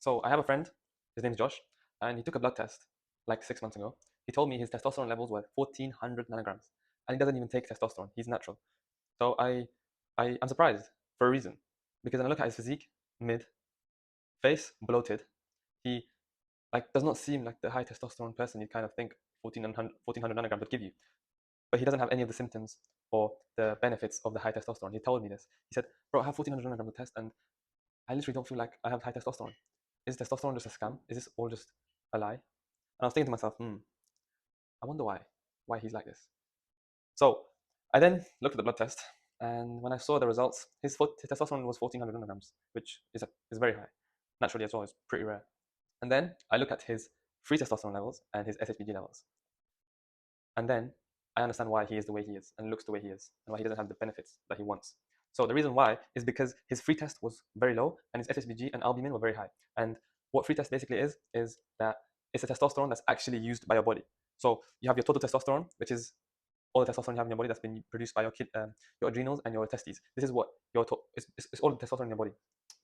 So I have a friend, his name's Josh, and he took a blood test like 6 months ago. He told me his testosterone levels were 1400 nanograms, and he doesn't even take testosterone. He's natural. So I'm surprised for a reason, because when I look at his physique, mid, face bloated, he like does not seem like the high testosterone person you kind of think 1400 nanograms would give you. But he doesn't have any of the symptoms or the benefits of the high testosterone. He told me this. He said, "Bro, I have 1400 nanograms of test, and I literally don't feel like I have high testosterone. Is testosterone just a scam? Is this all just a lie?" And I was thinking to myself, I wonder why he's like this. So I then looked at the blood test, and when I saw the results, his testosterone was 1400 nanograms, which is very high. Naturally as well, it's pretty rare. And then I look at his free testosterone levels and his SHBG levels. And then I understand why he is the way he is and looks the way he is and why he doesn't have the benefits that he wants. So the reason why is because his free test was very low and his SHBG and albumin were very high. And what free test basically is that it's a testosterone that's actually used by your body. So you have your total testosterone, which is all the testosterone you have in your body that's been produced by your adrenals and your testes. This is what it's all the testosterone in your body.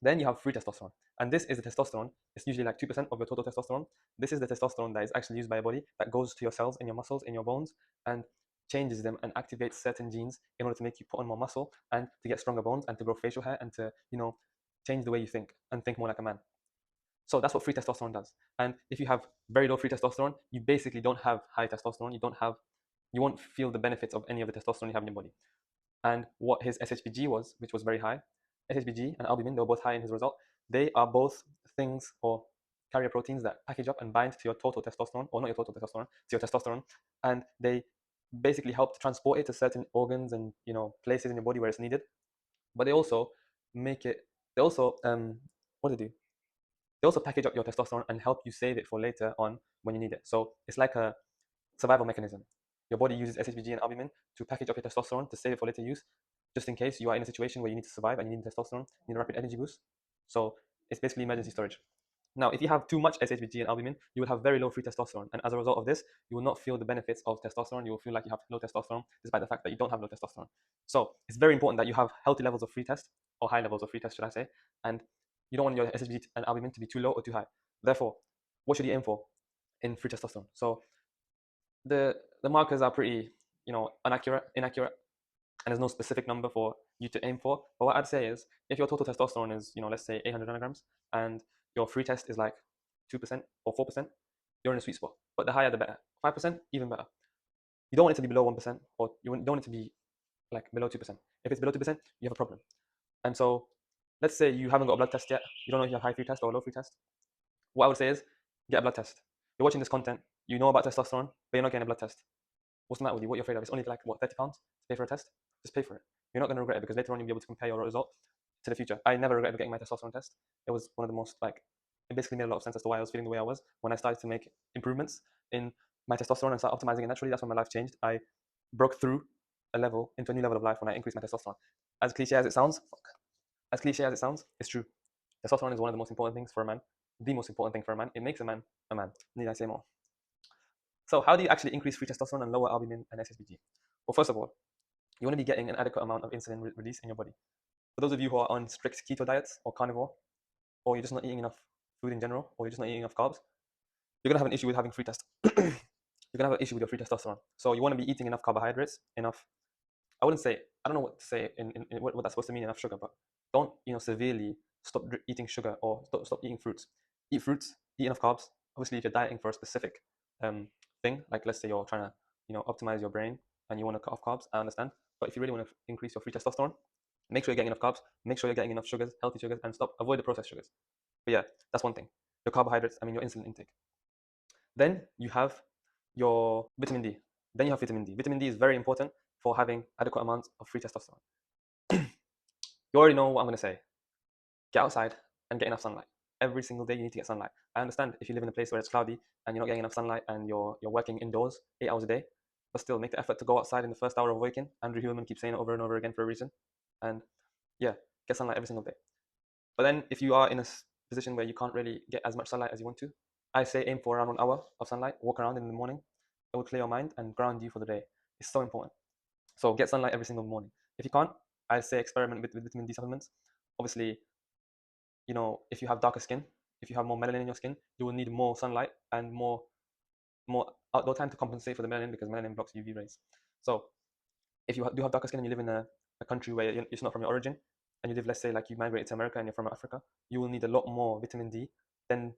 Then you have free testosterone, and this is the testosterone. It's usually like 2% of your total testosterone. This is the testosterone that is actually used by your body that goes to your cells in your muscles, in your bones, and changes them and activates certain genes in order to make you put on more muscle and to get stronger bones and to grow facial hair and to change the way you think and think more like a man. So that's what free testosterone does. And if you have very low free testosterone, you basically don't have high testosterone. You won't feel the benefits of any of the testosterone you have in your body. And what his SHBG was, which was very high, SHBG and albumin, they were both high in his result. They are both things or carrier proteins that package up and bind to your total testosterone, or not your total testosterone, to your testosterone, and they basically help to transport it to certain organs and places in your body where it's needed. But they also make it. They also what do they do? They also package up your testosterone and help you save it for later on when you need it. So it's like a survival mechanism. Your body uses SHBG and albumin to package up your testosterone to save it for later use, just in case you are in a situation where you need to survive and you need testosterone, you need a rapid energy boost. So it's basically emergency storage. Now, if you have too much SHBG and albumin, you will have very low free testosterone. And as a result of this, you will not feel the benefits of testosterone. You will feel like you have low testosterone, despite the fact that you don't have low testosterone. So it's very important that you have healthy levels of free test, or high levels of free test, should I say. And you don't want your SHBG and albumin to be too low or too high. Therefore, what should you aim for in free testosterone? So the markers are pretty, inaccurate, and there's no specific number for you to aim for. But what I'd say is, if your total testosterone is, let's say 800 nanograms, and your free test is like 2% or 4%, you're in a sweet spot. But the higher, the better. 5%, even better. You don't want it to be below 1%, or you don't want it to be like below 2%. If it's below 2%, you have a problem. And so, let's say you haven't got a blood test yet. You don't know if you have high free test or low free test. What I would say is, get a blood test. You're watching this content, you know about testosterone, but you're not getting a blood test. What's the matter with you? What are you afraid of? It's only like, what, £30 to pay for a test? Just pay for it. You're not going to regret it, because later on you'll be able to compare your result to the future. I never regretted getting my testosterone test. It was one of the most, it basically made a lot of sense as to why I was feeling the way I was. When I started to make improvements in my testosterone and start optimizing it naturally, that's when my life changed. I broke through into a new level of life when I increased my testosterone. As cliche as it sounds, it's true. Testosterone is one of the most important things for a man. The most important thing for a man. It makes a man a man. Need I say more? So how do you actually increase free testosterone and lower albumin and SHBG? Well, first of all, you want to be getting an adequate amount of insulin release in your body. For those of you who are on strict keto diets or carnivore, or you're just not eating enough food in general, or you're just not eating enough carbs, you're gonna have an issue with having free test. You're gonna have an issue with your free testosterone. So you want to be eating enough carbohydrates, enough. I don't know what to say in what that's supposed to mean, enough sugar, but don't severely stop eating sugar or stop eating fruits. Eat fruits, eat enough carbs. Obviously, if you're dieting for a specific thing, like let's say you're trying to optimize your brain and you want to cut off carbs, I understand. But if you really want to increase your free testosterone, make sure you're getting enough carbs, make sure you're getting enough sugars, healthy sugars, and avoid the processed sugars. But yeah, that's one thing. Your carbohydrates, your insulin intake. Then you have your vitamin D. Then you have vitamin D. Vitamin D is very important for having adequate amounts of free testosterone. You already know what I'm going to say. Get outside and get enough sunlight. Every single day you need to get sunlight. I understand if you live in a place where it's cloudy and you're not getting enough sunlight and you're working indoors 8 hours a day, but still make the effort to go outside in the first hour of waking. Andrew Hillman keeps saying it over and over again for a reason. And yeah, get sunlight every single day. But then if you are in a position where you can't really get as much sunlight as you want to, I say aim for around 1 hour of sunlight. Walk around in the morning. It will clear your mind and ground you for the day. It's so important. So get sunlight every single morning. If you can't, I say experiment with vitamin D supplements. Obviously, if you have darker skin, if you have more melanin in your skin, you will need more sunlight and more outdoor time to compensate for the melanin, because melanin blocks UV rays. So if you do have darker skin and you live in a country where it's not from your origin, and you live, let's say, like you migrated to America and you're from Africa, you will need a lot more vitamin D than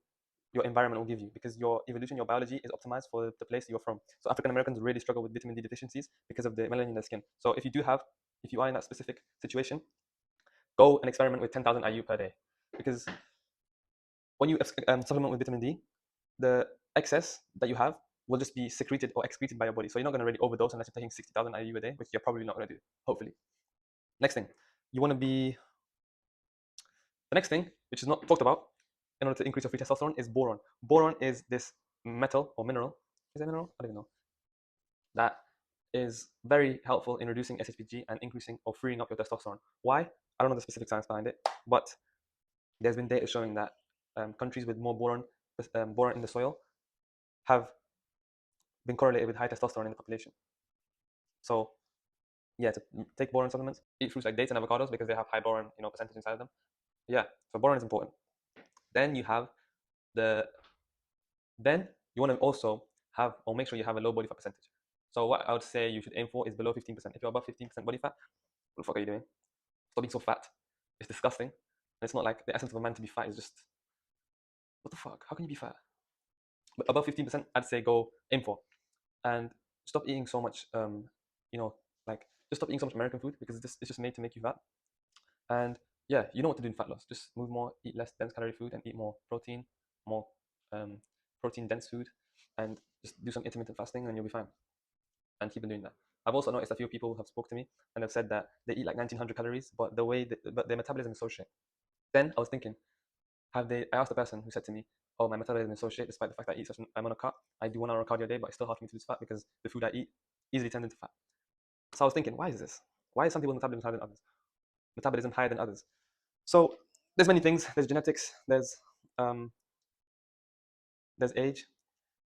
your environment will give you, because your evolution, your biology is optimized for the place you're from. So African Americans really struggle with vitamin D deficiencies because of the melanin in their skin. So if you are in that specific situation, go and experiment with 10,000 IU per day, because when you supplement with vitamin D, the excess that you have will just be secreted or excreted by your body. So you're not going to really overdose unless you're taking 60,000 IU a day, which you're probably not going to do, hopefully. Next thing, you want to be the next thing, which is not talked about in order to increase your free testosterone, is boron. Boron is this metal or mineral. Is it mineral? I don't even know. That is very helpful in reducing SHBG and increasing or freeing up your testosterone. Why? I don't know the specific science behind it, but there's been data showing that countries with more boron in the soil have been correlated with high testosterone in the population. So yeah, to take boron supplements, eat fruits like dates and avocados because they have high boron, percentage inside of them. Yeah, so boron is important. Then you have then you want to also have or make sure you have a low body fat percentage. So what I would say you should aim for is below 15%. If you're above 15% body fat, what the fuck are you doing? Stop being so fat. It's disgusting. And it's not like the essence of a man to be fat is just, what the fuck? How can you be fat? But above 15%, I'd say go aim for. And stop eating so much, just stop eating so much American food, because it's just made to make you fat. And yeah, you know what to do in fat loss. Just move more, eat less dense calorie food, and eat more protein, more protein dense food, and just do some intermittent fasting, and you'll be fine. And keep on doing that. I've also noticed a few people have spoke to me and have said that they eat like 1900 calories, but but their metabolism is so shit. Then I was thinking, I asked the person who said to me, oh, my metabolism is so shit, despite the fact that I eat I'm on a cut. I do 1 hour of cardio a day, but it's still hard for me to lose fat because the food I eat easily turns into fat. So I was thinking, why is this? Why is some people's metabolism higher than others? So there's many things. There's genetics. There's age.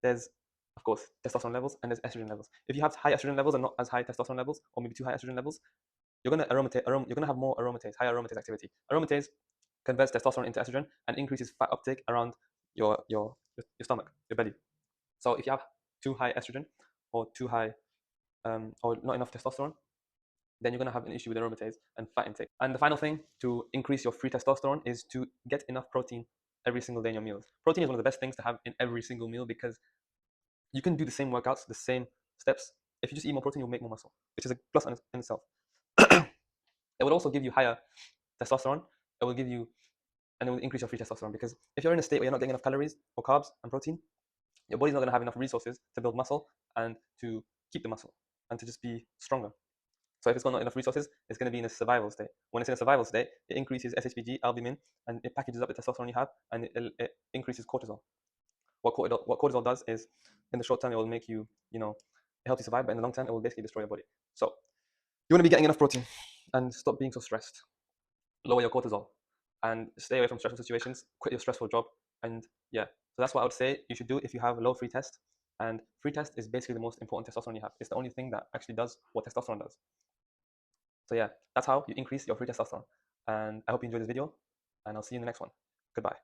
There's, of course, testosterone levels, and there's estrogen levels. If you have high estrogen levels and not as high testosterone levels, or maybe too high estrogen levels, you're gonna have more higher aromatase activity. Aromatase converts testosterone into estrogen and increases fat uptake around your stomach, your belly. So if you have too high estrogen or too high or not enough testosterone, then you're going to have an issue with aromatase and fat intake. And the final thing to increase your free testosterone is to get enough protein every single day in your meals. Protein is one of the best things to have in every single meal, because you can do the same workouts, the same steps. If you just eat more protein, you'll make more muscle, which is a plus in itself. It will also give you higher testosterone. It will increase your free testosterone, because if you're in a state where you're not getting enough calories or carbs and protein, your body's not going to have enough resources to build muscle and to keep the muscle and to just be stronger. So if it's got not enough resources, it's going to be in a survival state. When it's in a survival state, it increases SHBG, albumin, and it packages up the testosterone you have, and it increases cortisol. What cortisol does is, in the short term, it will make you, it helps you survive, but in the long term, it will basically destroy your body. So you want to be getting enough protein and stop being so stressed. Lower your cortisol and stay away from stressful situations. Quit your stressful job. And yeah, so that's what I would say you should do if you have a low free test. And free test is basically the most important testosterone you have. It's the only thing that actually does what testosterone does. So yeah, that's how you increase your free testosterone. And I hope you enjoyed this video, and I'll see you in the next one. Goodbye.